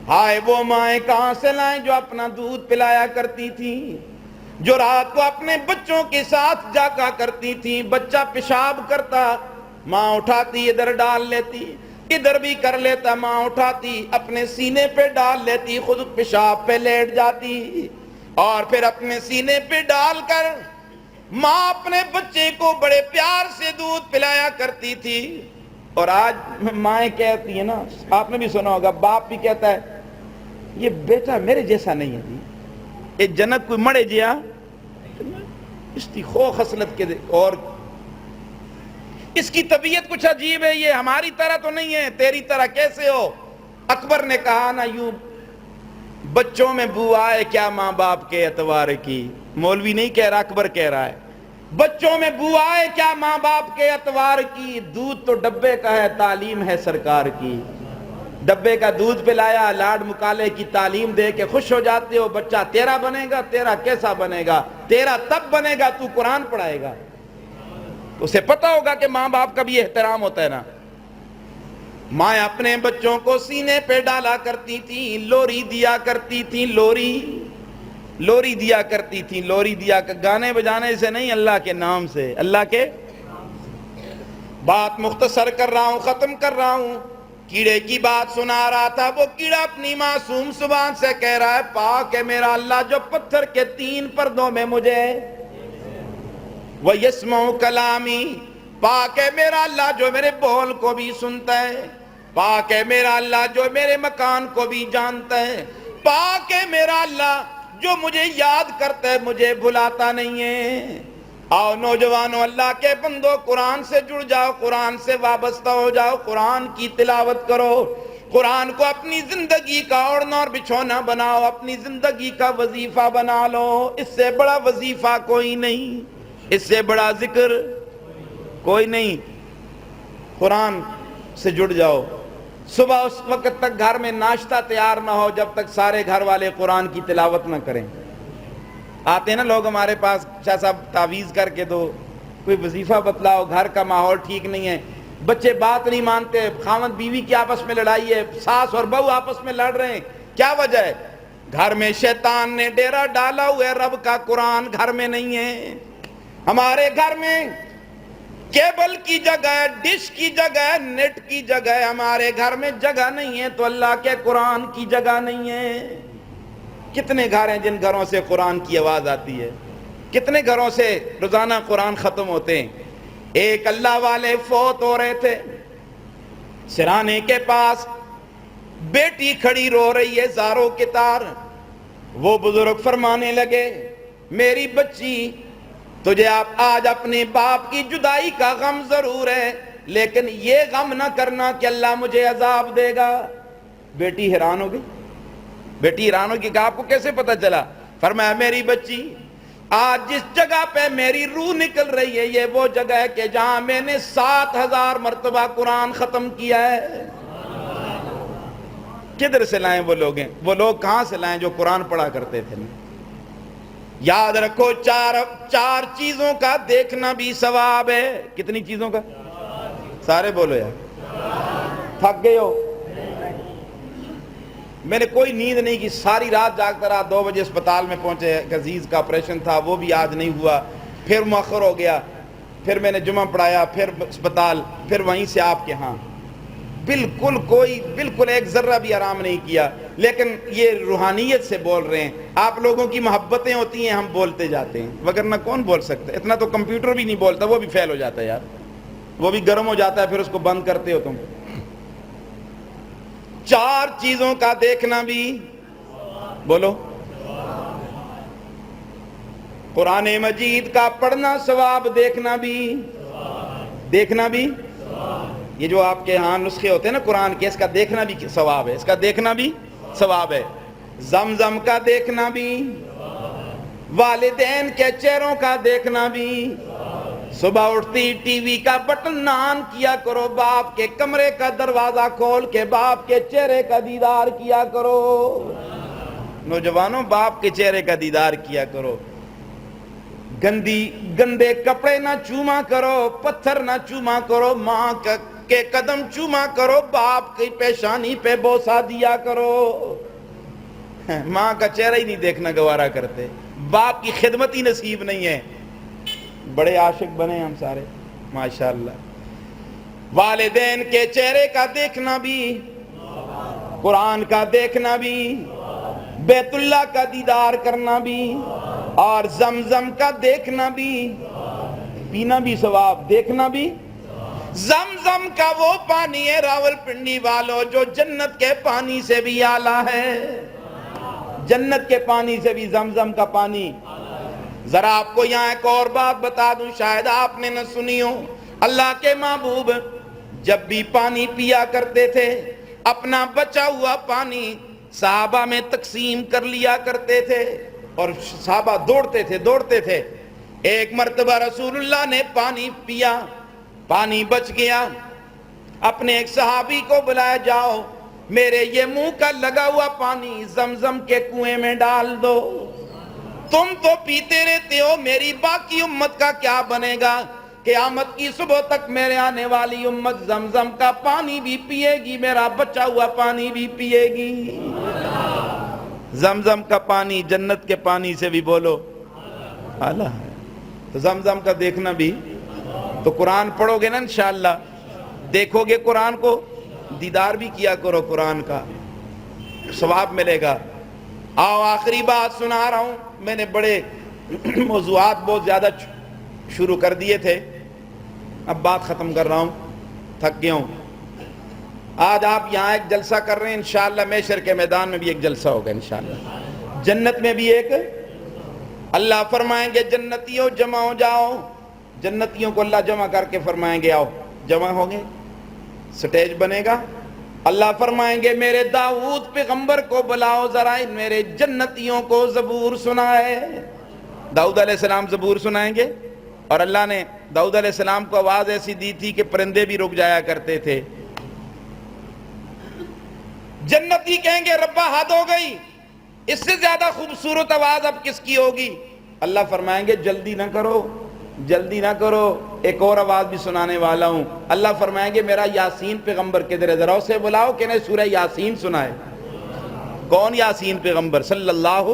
[SPEAKER 1] ہائے وہ مائیں کہاں سے لائیں جو اپنا دودھ پلایا کرتی تھی, جو رات کو اپنے بچوں کے ساتھ جاگا کرتی تھی. بچہ پیشاب کرتا, ماں اٹھاتی ادھر ڈال لیتی, ادھر بھی کر لیتا, ماں اٹھاتی اپنے سینے پہ ڈال لیتی, خود پیشاب پہ لیٹ جاتی, اور پھر اپنے سینے پہ ڈال کر ماں اپنے بچے کو بڑے پیار سے دودھ پلایا کرتی تھی. اور آج مائیں کہتی ہیں نا, آپ نے بھی سنا ہوگا, باپ بھی کہتا ہے یہ بیٹا میرے جیسا نہیں ہے جی, یہ جنت کوئی مڑے جیا اس کی خو خصلت کے دے, اور اس کی طبیعت کچھ عجیب ہے, یہ ہماری طرح تو نہیں ہے, تیری طرح کیسے ہو. اکبر نے کہا نا یوں, بچوں میں بو آئے کیا ماں باپ کے اعتبار کی. مولوی نہیں کہہ رہا, اکبر کہہ رہا ہے, بچوں میں بو آئے کیا ماں باپ کے اعتبار کی. دودھ تو ڈبے کا ہے, تعلیم ہے سرکار کی. ڈبے کا دودھ پلایا, لاڈ مکالے کی تعلیم دے کے خوش ہو جاتے ہو. بچہ تیرا بنے گا, تیرا کیسا بنے گا؟ تیرا تب بنے گا تو قرآن پڑھائے گا, اسے پتا ہوگا کہ ماں باپ کا بھی احترام ہوتا ہے نا. ماں اپنے بچوں کو سینے پہ ڈالا کرتی تھی, لوری دیا کرتی تھی, لوری دیا کرتی تھی. لوری دیا گانے بجانے سے نہیں, اللہ کے نام سے, اللہ کے. بات مختصر کر رہا ہوں, ختم کر رہا ہوں. کیڑے کی بات سنا رہا تھا. وہ کیڑا اپنی معصوم زبان سے کہہ رہا ہے پاک ہے میرا اللہ جو پتھر کے 3 پردوں میں مجھے وَيَسْمَعُ کلامی, پاک ہے میرا اللہ جو میرے بول کو بھی سنتا ہے, پاک ہے میرا اللہ جو میرے مکان کو بھی جانتا ہے, پاک ہے میرا اللہ جو مجھے یاد کرتا ہے, مجھے بھلاتا نہیں ہے. آؤ نوجوانوں, اللہ کے بندو, قرآن سے جڑ جاؤ, قرآن سے وابستہ ہو جاؤ, قرآن کی تلاوت کرو, قرآن کو اپنی زندگی کا اوڑھنا اور بچھونا بناؤ, اپنی زندگی کا وظیفہ بنا لو. اس سے بڑا وظیفہ کوئی نہیں, اس سے بڑا ذکر کوئی نہیں. قرآن سے جڑ جاؤ. صبح اس وقت تک گھر میں ناشتہ تیار نہ ہو جب تک سارے گھر والے قرآن کی تلاوت نہ کریں. آتے ہیں نا لوگ ہمارے پاس, شاہ صاحب تعویذ کر کے دو, کوئی وظیفہ بتلاؤ, گھر کا ماحول ٹھیک نہیں ہے, بچے بات نہیں مانتے, خاوند بیوی کی آپس میں لڑائی ہے, ساس اور بہو آپس میں لڑ رہے ہیں, کیا وجہ ہے؟ گھر میں شیطان نے ڈیرا ڈالا ہوا ہے, رب کا قرآن گھر میں نہیں ہے. ہمارے گھر میں کیبل کی جگہ ہے, ڈش کی جگہ ہے, نیٹ کی جگہ ہے, ہمارے گھر میں جگہ نہیں ہے تو اللہ کے قرآن کی جگہ نہیں ہے. کتنے گھر ہیں جن گھروں سے قرآن کی آواز آتی ہے, کتنے گھروں سے روزانہ قرآن ختم ہوتے ہیں. ایک اللہ والے فوت ہو رہے تھے, سرانے کے پاس بیٹی کھڑی رو رہی ہے زاروں کے تار. وہ بزرگ فرمانے لگے میری بچی تجھے آج اپنے باپ کی جدائی کا غم ضرور ہے, لیکن یہ غم نہ کرنا کہ اللہ مجھے عذاب دے گا. بیٹی حیران ہو گئی، بیٹی حیران ہو گئی کہ آپ کو کیسے پتا چلا؟ فرمایا میری بچی، آج جس جگہ پہ میری روح نکل رہی ہے یہ وہ جگہ ہے کہ جہاں میں نے 7,000 مرتبہ قرآن ختم کیا ہے۔ کدھر سے لائیں وہ لوگ ہیں؟ وہ لوگ کہاں سے لائیں جو قرآن پڑھا کرتے تھے؟ یاد رکھو چار چیزوں کا دیکھنا بھی ثواب ہے۔ کتنی چیزوں کا؟ سارے بولو یار، تھک گئے ہو؟ میں نے کوئی نیند نہیں کی، ساری رات جاگتا رہا، 2 بجے اسپتال میں پہنچے، ایک عزیز کا آپریشن تھا وہ بھی آج نہیں ہوا، پھر مؤخر ہو گیا، پھر میں نے جمعہ پڑھایا، پھر اسپتال، پھر وہیں سے آپ کے ہاں، بالکل ایک ذرہ بھی آرام نہیں کیا۔ لیکن یہ روحانیت سے بول رہے ہیں، آپ لوگوں کی محبتیں ہوتی ہیں، ہم بولتے جاتے ہیں، وگرنہ کون بول سکتا ہے؟ اتنا تو کمپیوٹر بھی نہیں بولتا، وہ بھی فیل ہو جاتا ہے یار، وہ بھی گرم ہو جاتا ہے، پھر اس کو بند کرتے ہو تم۔ 4 چیزوں کا دیکھنا بھی، بولو، قرآن مجید کا پڑھنا ثواب، دیکھنا بھی، یہ جو آپ کے ہاں نسخے ہوتے ہیں نا قرآن کے، اس کا دیکھنا بھی ثواب ہے، اس کا دیکھنا بھی ثواب ہے۔ زمزم کا دیکھنا بھی، والدین کے چہروں کا دیکھنا بھی، صبح اٹھتی ٹی وی کا بٹن آن کیا کرو، باپ کے کمرے کا دروازہ کھول کے باپ کے چہرے کا دیدار کیا کرو۔ نوجوانوں، باپ کے چہرے کا دیدار کیا کرو، گندے کپڑے نہ چوما کرو، پتھر نہ چوما کرو، ماں کے قدم چوما کرو، باپ کی پیشانی پہ بوسہ دیا کرو۔ ماں کا چہرہ ہی نہیں دیکھنا گوارا کرتے، باپ کی خدمت ہی نصیب نہیں ہے۔ بڑے عاشق بنے ہم سارے ماشاءاللہ۔ والدین کے چہرے کا دیکھنا بھی، قرآن کا دیکھنا بھی، بیت اللہ کا دیدار کرنا بھی، اور زمزم کا دیکھنا بھی، پینا بھی ثواب، دیکھنا بھی۔ زمزم کا وہ پانی ہے راولپنڈی والوں جو جنت کے پانی سے بھی اعلیٰ ہے، جنت کے پانی سے بھی زمزم کا پانی۔ ذرا آپ کو یہاں ایک اور بات بتا دوں، شاید آپ نے نہ سنی ہو، اللہ کے محبوب جب بھی پانی پیا کرتے تھے اپنا بچا ہوا پانی صحابہ میں تقسیم کر لیا کرتے تھے، اور صحابہ دوڑتے تھے۔ ایک مرتبہ رسول اللہ نے پانی پیا، پانی بچ گیا، اپنے ایک صحابی کو بلایا، جاؤ میرے یہ منہ کا لگا ہوا پانی زمزم کے کنویں میں ڈال دو، تم تو پیتے رہتے ہو، میری باقی امت کا کیا بنے گا؟ قیامت کی صبح تک میرے آنے والی امت زمزم کا پانی بھی پیے گی، میرا بچا ہوا پانی بھی پیے گی۔ زمزم کا پانی جنت کے پانی سے بھی بولو اعلیٰ ہے۔ تو زمزم کا دیکھنا بھی، تو قرآن پڑھو گے نا انشاءاللہ، دیکھو گے قرآن کو، دیدار بھی کیا کرو قرآن کا، ثواب ملے گا۔ آؤ آخری بات سنا رہا ہوں، میں نے بڑے موضوعات بہت زیادہ شروع کر دیے تھے، اب بات ختم کر رہا ہوں، تھک گیا ہوں۔ آج آپ یہاں ایک جلسہ کر رہے ہیں، انشاءاللہ محشر کے میدان میں بھی ایک جلسہ ہوگا انشاءاللہ، جنت میں بھی ایک۔ اللہ فرمائیں گے جنتیوں جمع ہو جاؤ، جنتیوں کو اللہ جمع کر کے فرمائیں گے آؤ، جمع ہوں گے، سٹیج بنے گا، اللہ فرمائیں گے میرے داؤد پیغمبر کو بلاؤ، ذرا میرے جنتیوں کو زبور سنائے۔ داؤد علیہ السلام زبور سنائیں گے، اور اللہ نے داؤد علیہ السلام کو آواز ایسی دی تھی کہ پرندے بھی رک جایا کرتے تھے۔ جنتی کہیں گے ربا حد ہو گئی، اس سے زیادہ خوبصورت آواز اب کس کی ہوگی؟ اللہ فرمائیں گے جلدی نہ کرو، ایک اور آواز بھی سنانے والا ہوں۔ اللہ فرمائیں گے میرا یاسین پیغمبر کدھر ہے، ذرا اسے بلاؤ کہ انہیں سورہ یاسین سنائے۔ کون یاسین پیغمبر؟ صلی اللہ،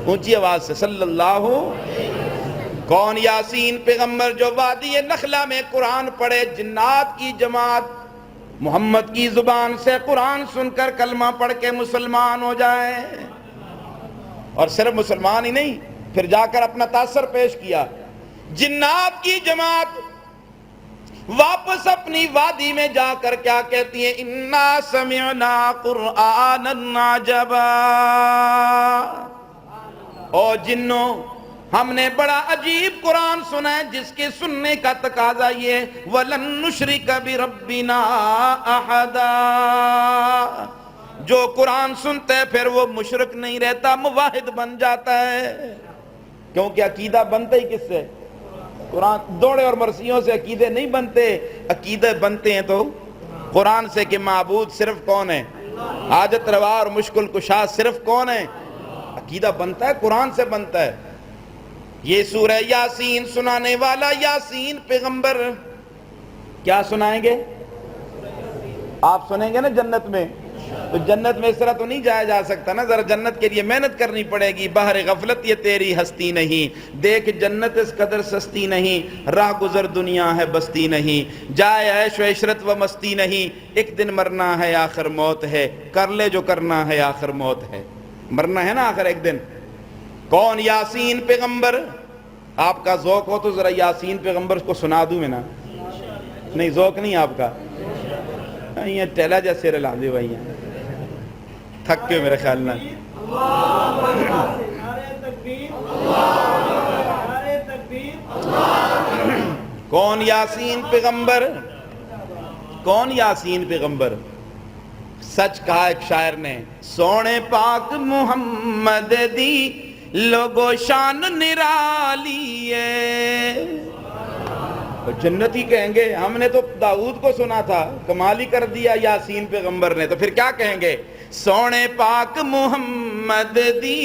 [SPEAKER 1] اونچی آواز سے صلی اللہ۔ کون یاسین پیغمبر جو وادی نخلا میں قرآن پڑھے، جنات کی جماعت محمد کی زبان سے قرآن سن کر کلمہ پڑھ کے مسلمان ہو جائے، اور صرف مسلمان ہی نہیں، پھر جا کر اپنا تاثر پیش کیا۔ جنات کی جماعت واپس اپنی وادی میں جا کر کیا کہتی ہیں؟ انا سمعنا قرآنا عجبا، او جنوں ہم نے بڑا عجیب قرآن سنا ہے جس کے سننے کا تقاضا یہ وَلَن نُشْرِكَ بِرَبِّنَا أَحَدًا، جو قرآن سنتا ہے پھر وہ مشرک نہیں رہتا، موحد بن جاتا ہے، کیونکہ عقیدہ بنتا ہی کس سے؟ قرآن۔ دوڑے اور مرثیوں سے عقیدے نہیں بنتے، عقیدے بنتے ہیں تو قرآن سے کہ معبود صرف کون ہے، حاجت روا اور مشکل کشا صرف کون ہے۔ عقیدہ بنتا ہے قرآن سے بنتا ہے۔ یہ سورہ یاسین سنانے والا یاسین پیغمبر کیا سنائیں گے؟ آپ سنیں گے نا جنت میں، تو جنت میں اس طرح تو نہیں جایا جا سکتا نا، ذرا جنت کے لیے محنت کرنی پڑے گی۔ بہر غفلت یہ تیری ہستی نہیں، دیکھ جنت اس قدر سستی نہیں، راہ گزر دنیا ہے بستی نہیں، جائے عیش و عشرت و مستی نہیں، ایک دن مرنا ہے آخر موت ہے، کر لے جو کرنا ہے آخر موت ہے، مرنا ہے نا آخر ایک دن۔ کون؟ یاسین پیغمبر۔ آپ کا ذوق ہو تو ذرا یاسین پیغمبر کو سنا دوں میں نا، نہیں ذوق نہیں آپ کا، یہ ٹیلا جیسے رلا دے بھائی، تھک کے میرے خیال نہ۔ کون یاسین پیغمبر؟ کون یاسین پیغمبر؟ سچ کہا ایک شاعر نے، سونے پاک محمد دی لوگو شان نرالی ہے۔ جنتی کہیں گے ہم نے تو داؤد کو سنا تھا، کمال ہی کر دیا یاسین پیغمبر نے، تو پھر کیا کہیں گے؟ سونے پاک محمد دی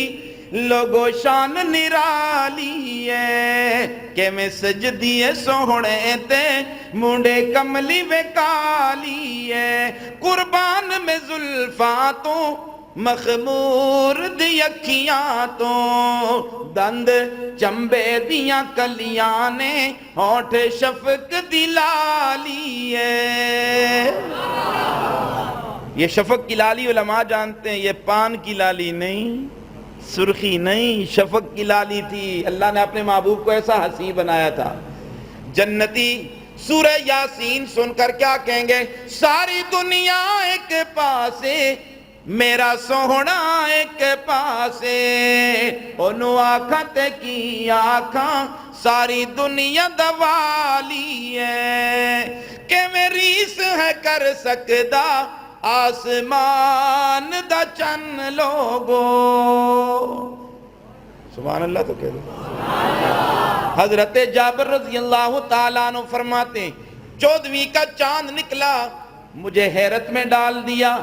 [SPEAKER 1] لوگو شان نرالی ہے، کہ میں سجدی سونے تے منڈے کملی وے کالی ہے، قربان میں زلفاں تو مخمور دی اکھیاں تو، دند چمبے دیاں کلیاں نے ہونٹ شفق دی لالی ہے۔ یہ شفق کی لالی علماء جانتے ہیں، یہ پان کی لالی نہیں، سرخی نہیں، شفق کی لالی تھی۔ اللہ نے اپنے محبوب کو ایسا حسین بنایا تھا۔ جنتی سورہ یاسین سن کر کیا کہیں گے؟ ساری دنیا ایک پاسے میرا سوہنا ایک پاسے، انہوں آکھاں تے کی آکھاں ساری دنیا دوالی ہے، کہ میریس ہے کر سکدا آسمان دا چن لوگو۔ سبحان اللہ تو کہہ دو۔ حضرت جابر رضی اللہ تعالیٰ عنہ فرماتے ہیں 14ویں کا چاند نکلا، مجھے حیرت میں ڈال دیا،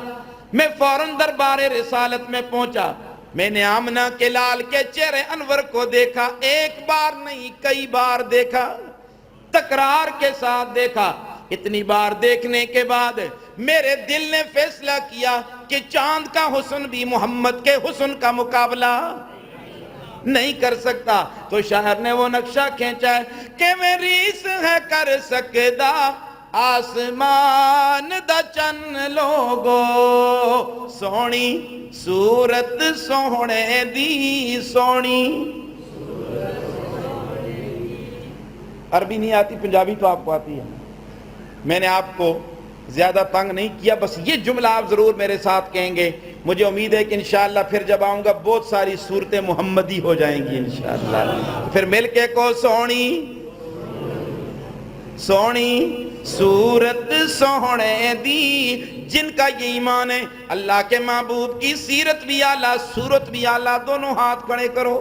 [SPEAKER 1] میں فوراً دربار رسالت میں پہنچا، میں نے آمنہ کے لال کے چہرے انور کو دیکھا، ایک بار نہیں کئی بار دیکھا، تکرار کے ساتھ دیکھا۔ اتنی بار دیکھنے کے بعد میرے دل نے فیصلہ کیا کہ چاند کا حسن بھی محمد کے حسن کا مقابلہ نہیں کر سکتا، تو شاعر نے وہ نقشہ کھینچا ہے کہ میریس ہے کر سکدا آسمان دا چن لوگو، سونی صورت سونے دی سونی۔ عربی نہیں آتی، پنجابی تو آپ کو آتی ہے، میں نے آپ کو زیادہ تنگ نہیں کیا، بس یہ جملہ آپ ضرور میرے ساتھ کہیں گے۔ مجھے امید ہے کہ انشاءاللہ پھر جب آؤں گا بہت ساری صورتیں محمدی ہو جائیں گی انشاءاللہ۔ پھر مل کے کو سونی سونی صورت سونے دی، جن کا یہ ایمان ہے اللہ کے محبوب کی سیرت بھی اعلیٰ صورت بھی اعلیٰ، دونوں ہاتھ کھڑے کرو،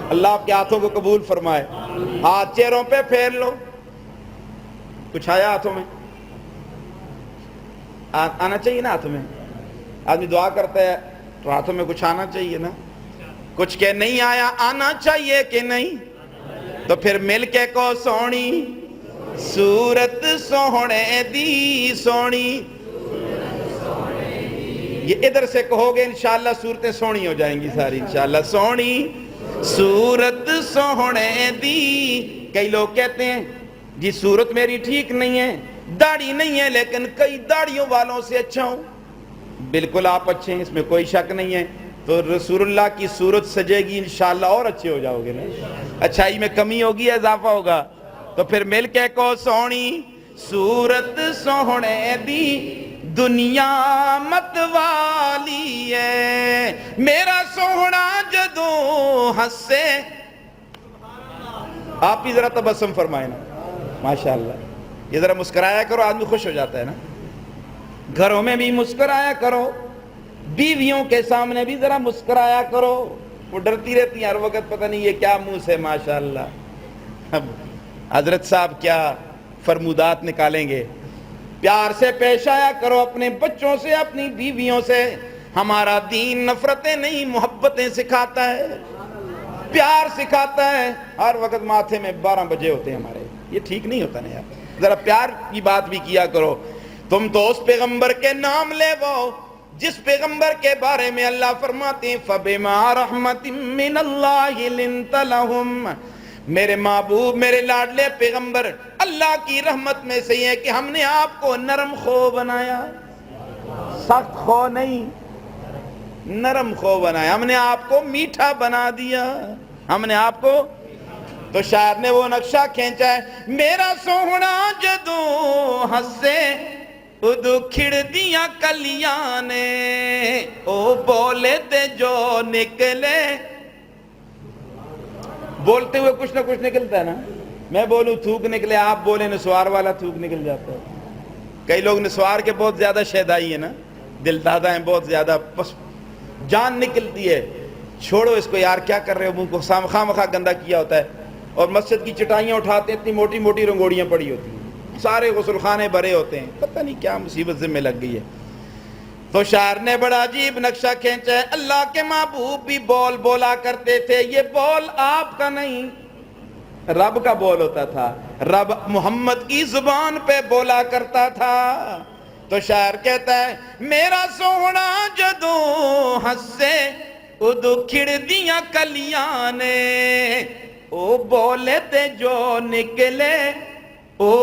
[SPEAKER 1] اللہ آپ کے ہاتھوں کو قبول فرمائے۔ ہاتھ چہروں پہ پھیر لو، کچھ آیا ہاتھوں میں؟ آنا چاہیے نا ہاتھوں میں، آدمی دعا کرتا ہے تو ہاتھوں میں کچھ آنا چاہیے نا، کچھ کہ نہیں آیا، آنا چاہیے کہ نہیں؟ تو پھر مل کے کو سونی صورت سونے دی سونی، یہ ادھر سے کہو گے انشاءاللہ صورتیں سونی ہو جائیں گی ساری انشاءاللہ۔ سونی صورت سونے دی، کئی لوگ کہتے ہیں جی صورت میری ٹھیک نہیں ہے، داڑھی نہیں ہے لیکن کئی داڑھیوں والوں سے اچھا ہوں۔ بالکل آپ اچھے ہیں، اس میں کوئی شک نہیں ہے، تو رسول اللہ کی صورت سجے گی انشاءاللہ اور اچھے ہو جاؤ گے نا، اچھائی میں کمی ہوگی یا اضافہ ہوگا؟ تو پھر مل کے کو سونی صورت سونے دی، دنیا مت والی ہے، میرا سوہنا جدوں ہنسے۔ آپ ہی ذرا تبسم فرمائیں نا، ماشاءاللہ یہ ذرا مسکرایا کرو، آدمی خوش ہو جاتا ہے نا، گھروں میں بھی مسکرایا کرو، بیویوں کے سامنے بھی ذرا مسکرایا کرو. وہ ڈرتی رہتی ہیں ہر وقت, پتہ نہیں یہ کیا منہ سے ماشاءاللہ. اب حضرت صاحب کیا فرمودات نکالیں گے. پیار سے پیش آیا کرو اپنے بچوں سے, اپنی بیویوں سے. ہمارا دین نفرتیں نہیں محبتیں سکھاتا ہے, پیار سکھاتا ہے. ہر وقت ماتھے میں 12 بجے ہوتے ہیں ہمارے, یہ ٹھیک نہیں ہوتا نا یار. ذرا پیار کی بات بھی کیا کرو. تم تو اس پیغمبر کے نام لے وہ جس پیغمبر کے بارے میں اللہ فرماتے ہیں فَبِمَا رَحْمَةٍ مِّنَ اللَّهِ لِنْتَ لَهُمْ. میرے محبوب, میرے لاڈلے پیغمبر, اللہ کی رحمت میں سے یہ کہ ہم نے آپ کو نرم خو بنایا, سخت خو نہیں, نرم خو بنایا. ہم نے آپ کو میٹھا بنا دیا, ہم نے آپ کو. تو شاعر نے وہ نقشہ کھینچا ہے, میرا سوہنا جدوں ہنسے ادو کھڑ دیا کلیاں نے, او بولے تے جو نکلے. بولتے ہوئے کچھ نہ کچھ نکلتا ہے نا. میں بولوں تھوک نکلے, آپ بولیں نسوار والا تھوک نکل جاتا ہے. کئی لوگ نسوار کے بہت زیادہ شیدائی ہیں نا, دل دادا ہیں بہت زیادہ, بس جان نکلتی ہے. چھوڑو اس کو یار, کیا کر رہے ہو, منہ کو خواہ مخواہ گندا کیا ہوتا ہے. اور مسجد کی چٹائیاں اٹھاتے ہیں, اتنی موٹی موٹی رنگوڑیاں پڑی ہوتی ہیں, سارے غسل خانے بھرے ہوتے ہیں, پتہ نہیں کیا مصیبت ذمہ لگ گئی ہے. تو شاعر نے بڑا عجیب نقشہ کھینچا ہے. اللہ کے محبوب بھی بول بولا کرتے تھے. یہ بول آپ کا نہیں, رب کا بول ہوتا تھا. رب محمد کی زبان پہ بولا کرتا تھا. تو شاعر کہتا ہے میرا سونا جدوں ہنسے ادو کھڑ دیا کلیاں نے, او بولے تے جو نکلے, او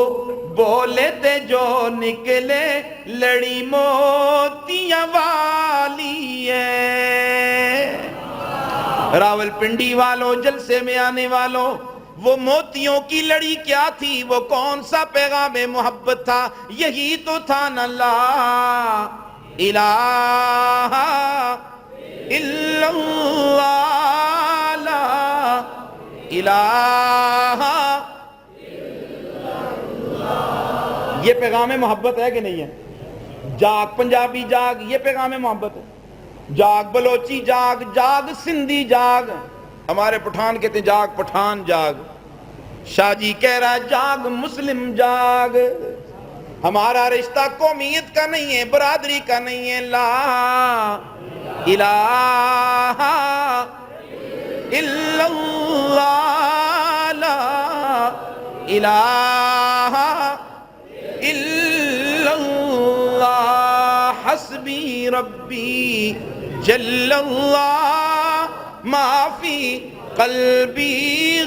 [SPEAKER 1] بولے تے جو نکلے, لڑی موتیاں والی ہے. راول پنڈی والوں, جلسے میں آنے والوں, وہ موتیوں کی لڑی کیا تھی, وہ کون سا پیغام محبت تھا؟ یہی تو تھا نا لا الہ الا اللہ, لا الہ. یہ پیغام محبت ہے کہ نہیں ہے؟ جاگ پنجابی جاگ, یہ پیغام محبت ہے. جاگ بلوچی جاگ, جاگ سندھی جاگ, ہمارے پٹھان کہتے ہیں جاگ پٹھان جاگ. شاہ جی کہہ رہا ہے جاگ مسلم جاگ. ہمارا رشتہ قومیت کا نہیں ہے, برادری کا نہیں ہے. لا الہ الا اللہ, لا الہ الا اللہ, حسبی ربی جل اللہ, ما فی قلبی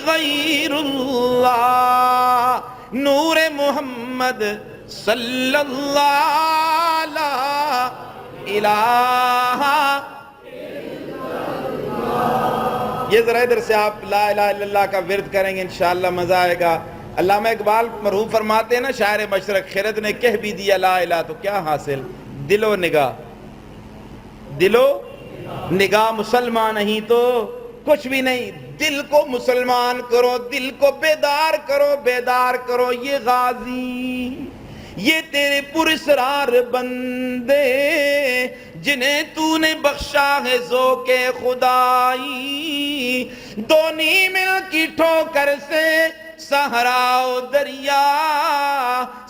[SPEAKER 1] غیر اللہ, نور محمد صلی اللہ, لا الہ. یہ ذرا ادھر سے آپ لا الہ الا اللہ کا ورد کریں گے انشاءاللہ مزہ آئے گا. علامہ اقبال مرحوم فرماتے ہیں نا, شاعر مشرق, خرد نے کہہ بھی دیا لا الہ تو کیا حاصل, دل و نگاہ, دل و نگاہ مسلمان نہیں تو کچھ بھی نہیں. دل کو مسلمان کرو, دل کو بیدار کرو, بیدار کرو. یہ غازی, یہ تیرے پراسرار بندے جنہیں تو نے بخشا ہے ذوق خدائی, دونی مل کی ٹھوکر سے صحرا و دریا,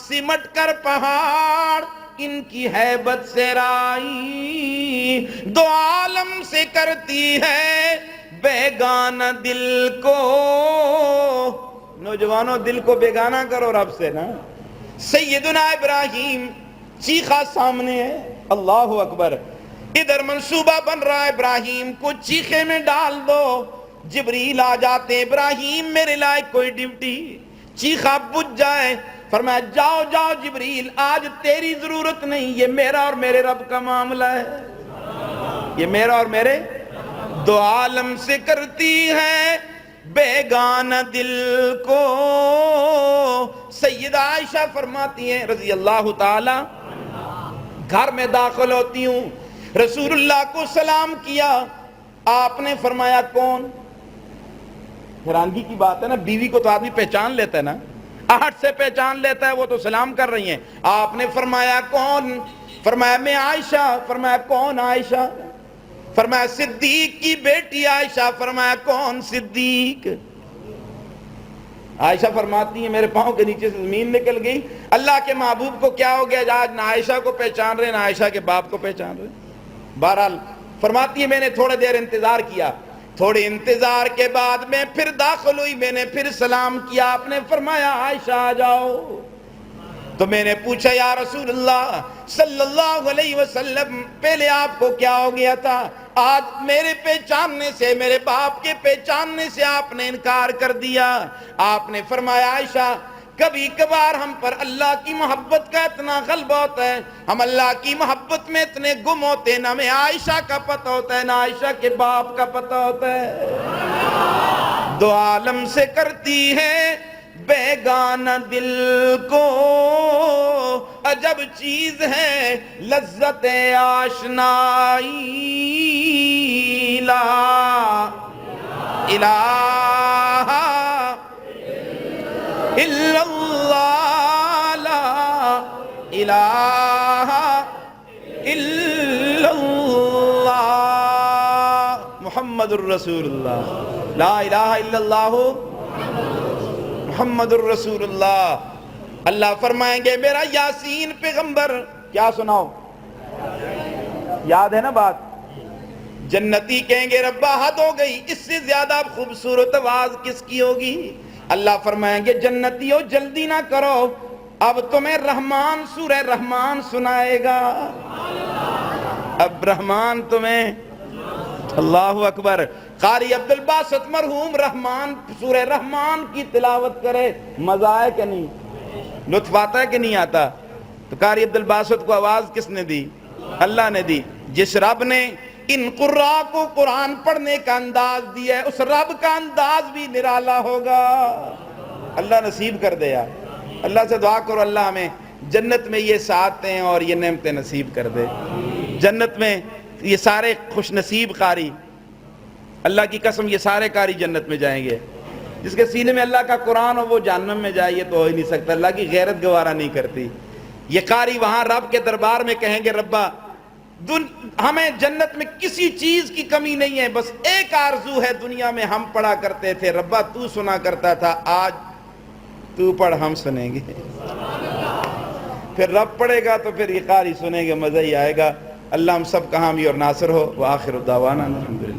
[SPEAKER 1] سمٹ کر پہاڑ ان کی ہیبت سے رائی, دو عالم سے کرتی ہے بیگانہ دل کو. نوجوانوں دل کو بیگانہ کرو رب سے نا. سیدنا ابراہیم چیخا سامنے ہے, اللہ اکبر. ادھر منصوبہ بن رہا ہے ابراہیم کو چیخے میں ڈال دو. جبریل آ جاتے ہیں, ابراہیم میرے لائق کوئی ڈیوٹی, چیخا بجھ جائے. فرمایا جاؤ جاؤ جبریل, آج تیری ضرورت نہیں, یہ میرا اور میرے رب کا معاملہ ہے, یہ میرا اور میرے. دو عالم سے کرتی ہے بیگانہ دل کو. سیدہ عائشہ فرماتی ہیں رضی اللہ تعالی, گھر میں داخل ہوتی ہوں, رسول اللہ کو سلام کیا, آپ نے فرمایا کون. حیرانگی کی بات ہے نا, بیوی کو تو آدمی پہچان لیتا ہے نا, آہٹ سے پہچان لیتا ہے, وہ تو سلام کر رہی ہیں. آپ نے فرمایا کون. فرمایا میں عائشہ. فرمایا کون عائشہ؟ فرمایا صدیق کی بیٹی عائشہ. فرمایا کون صدیق؟ عائشہ فرماتی ہیں میرے پاؤں کے نیچے سے زمین نکل گئی. اللہ کے محبوب کو کیا ہو گیا آج نہ عائشہ کو پہچان رہے نہ عائشہ کے باپ کو پہچان رہے. بہرحال فرماتی ہے میں نے تھوڑے دیر انتظار کیا. تھوڑے انتظار کے بعد میں پھر داخل ہوئی. میں نے پھر سلام کیا. آپ نے فرمایا عائشہ آ جاؤ. تو میں نے پوچھا یا رسول اللہ صلی اللہ علیہ وسلم پہلے آپ کو کیا ہو گیا تھا؟ آج میرے پہچاننے سے میرے باپ کے پہچاننے سے آپ نے انکار کر دیا. آپ نے فرمایا عائشہ کبھی کبھار ہم پر اللہ کی محبت کا اتنا غلبہ ہوتا ہے, ہم اللہ کی محبت میں اتنے گم ہوتے ہیں, نہ ہمیں عائشہ کا پتہ ہوتا ہے نہ عائشہ کے باپ کا پتہ ہوتا ہے. دو عالم سے کرتی ہے بیگانہ دل کو عجب چیز ہے لذت آشنائی. لا الہ الا اللہ لا الہ الا اللہ محمد الرسول اللہ. لا الہ الا اللہ محمد الرسول اللہ. اللہ فرمائیں گے میرا یاسین پیغمبر کیا سناؤ؟ یاد ہے نا بات؟ جنتی کہیں گے ربا حد ہو گئی, اس سے زیادہ خوبصورت آواز کس کی ہوگی؟ اللہ فرمائیں گے جنتیوں جلدی نہ کرو, اب تمہیں رحمان سورہ رحمان سنائے گا. اب رحمان تمہیں, اللہ اکبر, قاری عبد الباسط مرحوم رحمان سورہ رحمان کی تلاوت کرے, مزہ آئے کہ نہیں؟ لطف آتا ہے کہ نہیں آتا؟ تو قاری عبد الباسط کو آواز کس نے دی؟ اللہ نے دی. جس رب نے ان قراء کو قرآن پڑھنے کا انداز دیا ہے اس رب کا انداز بھی نرالا ہوگا. اللہ نصیب کر دے یار. اللہ سے دعا کرو اللہ ہمیں جنت میں یہ سعادتیں اور یہ نعمتیں نصیب کر دے. جنت میں یہ سارے خوش نصیب قاری, اللہ کی قسم یہ سارے قاری جنت میں جائیں گے. جس کے سینے میں اللہ کا قرآن ہو وہ جہنم میں جائے یہ تو ہو ہی نہیں سکتا. اللہ کی غیرت گوارا نہیں کرتی. یہ قاری وہاں رب کے دربار میں کہیں گے ربا ہمیں جنت میں کسی چیز کی کمی نہیں ہے, بس ایک آرزو ہے, دنیا میں ہم پڑھا کرتے تھے ربا تو سنا کرتا تھا, آج تو پڑھ ہم سنیں گے. پھر رب پڑھے گا تو پھر یہ قاری سنیں گے, مزہ ہی آئے گا. اللہ ہم سب کا حامی اور ناصر ہو. وآخر دعوانا الحمدللہ.